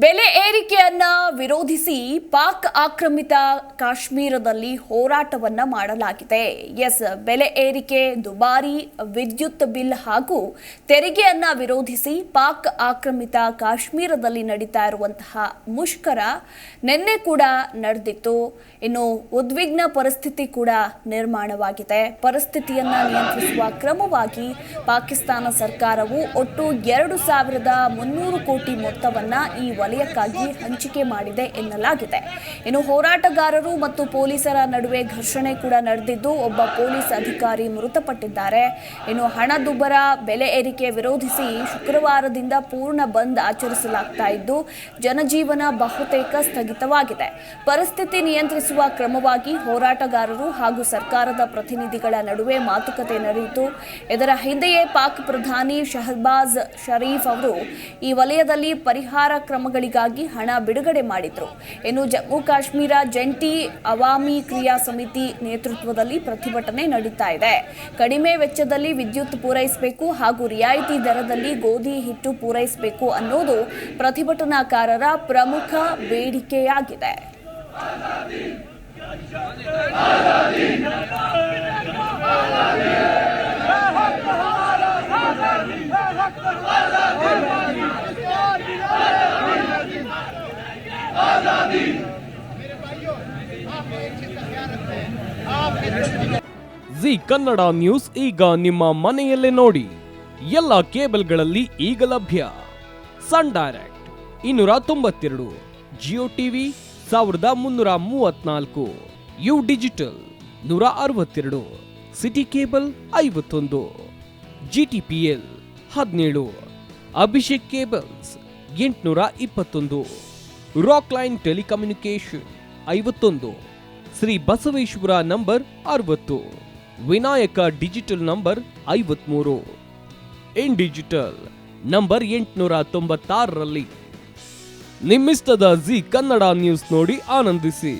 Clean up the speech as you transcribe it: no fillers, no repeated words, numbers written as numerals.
ಬೆಲೆ ಏರಿಕೆಯನ್ನ ವಿರೋಧಿಸಿ ಪಾಕ್ ಆಕ್ರಮಿತ ಕಾಶ್ಮೀರದಲ್ಲಿ ಹೋರಾಟವನ್ನ ಮಾಡಲಾಗಿದೆ. ಬೆಲೆ ಏರಿಕೆ, ದುಬಾರಿ ವಿದ್ಯುತ್ ಬಿಲ್ ಹಾಗೂ ತೆರಿಗೆಯನ್ನ ವಿರೋಧಿಸಿ ಪಾಕ್ ಆಕ್ರಮಿತ ಕಾಶ್ಮೀರದಲ್ಲಿ ನಡೀತಾ ಇರುವಂತಹ ಮುಷ್ಕರ ನಿನ್ನೆ ಕೂಡ ನಡೆದಿತ್ತು. ಇನ್ನು ಉದ್ವಿಗ್ನ ಪರಿಸ್ಥಿತಿ ಕೂಡ ನಿರ್ಮಾಣವಾಗಿದೆ. ಪರಿಸ್ಥಿತಿಯನ್ನ ನಿಯಂತ್ರಿಸುವ ಕ್ರಮವಾಗಿ ಪಾಕಿಸ್ತಾನ ಸರ್ಕಾರವು ಒಟ್ಟು 2,300 ಕೋಟಿ ಮೊತ್ತವನ್ನ ಈ ವಲಯಕ್ಕಾಗಿ ಹಂಚಿಕೆ ಮಾಡಿದೆ ಎನ್ನಲಾಗಿದೆ. ಇನ್ನು ಹೋರಾಟಗಾರರು ಮತ್ತು ಪೊಲೀಸರ ನಡುವೆ ಘರ್ಷಣೆ ಕೂಡ ನಡೆದಿದ್ದು ಒಬ್ಬ ಪೊಲೀಸ್ ಅಧಿಕಾರಿ ಮೃತಪಟ್ಟಿದ್ದಾರೆ. ಇನ್ನು ಹಣದುಬ್ಬರ, ಬೆಲೆ ಏರಿಕೆ ವಿರೋಧಿಸಿ ಶುಕ್ರವಾರದಿಂದ ಪೂರ್ಣ ಬಂದ್ ಆಚರಿಸಲಾಗ್ತಾ ಇದ್ದು ಜನಜೀವನ ಬಹುತೇಕ ಸ್ಥಗಿತವಾಗಿದೆ. ಪರಿಸ್ಥಿತಿ ನಿಯಂತ್ರಿಸುವ ಕ್ರಮವಾಗಿ ಹೋರಾಟಗಾರರು ಹಾಗೂ ಸರ್ಕಾರದ ಪ್ರತಿನಿಧಿಗಳ ನಡುವೆ ಮಾತುಕತೆ ನಡೆಯಿತು. ಇದರ ಹಿಂದೆಯೇ ಪಾಕ್ ಪ್ರಧಾನಿ ಶಹಬಾಜ್ ಶರೀಫ್ ಅವರು ಈ ವಲಯದಲ್ಲಿ ಪರಿಹಾರ ಕ್ರಮಗಳಿಗಾಗಿ ಹಣ ಬಿಡುಗಡೆ ಮಾಡಿದ್ರು. ಇನ್ನು ಜಮ್ಮು ಕಾಶ್ಮೀರ ಜಂಟಿ ಅವಾಮಿ ಕ್ರಿಯಾ ಸಮಿತಿ ನೇತೃತ್ವದಲ್ಲಿ ಪ್ರತಿಭಟನೆ ನಡೀತಾ ಇದೆ. ಕಡಿಮೆ ವೆಚ್ಚದಲ್ಲಿ ವಿದ್ಯುತ್ ಪೂರೈಸಬೇಕು ಹಾಗೂ ರಿಯಾಯಿತಿ ದರದಲ್ಲಿ ಗೋಧಿ ಹಿಟ್ಟು ಪೂರೈಸಬೇಕು ಅನ್ನೋದು ಪ್ರತಿಭಟನಾಕಾರರ ಪ್ರಮುಖ ಬೇಡಿಕೆಯಾಗಿದೆ. ಜಿ ಕನ್ನಡ ನ್ಯೂಸ್ ಈಗ ನಿಮ್ಮ ಮನೆಯಲ್ಲೇ ನೋಡಿ. ಎಲ್ಲ ಕೇಬಲ್ಗಳಲ್ಲಿ ಈಗ ಲಭ್ಯ. Sun Direct 292, Jio TV 1334, U digital 162, City cable 51, GTPL 17, Abhishek cables 821, Rock Line telecommunication 51, Shri Basaveshwara number 60, Vinayaka digital number 53, In digital number 896ರಲ್ಲಿ ನಿಮ್ಮಿಸ್ತದ ಜಿ ಕನ್ನಡ ನ್ಯೂಸ್ ನೋಡಿ ಆನಂದಿಸಿ.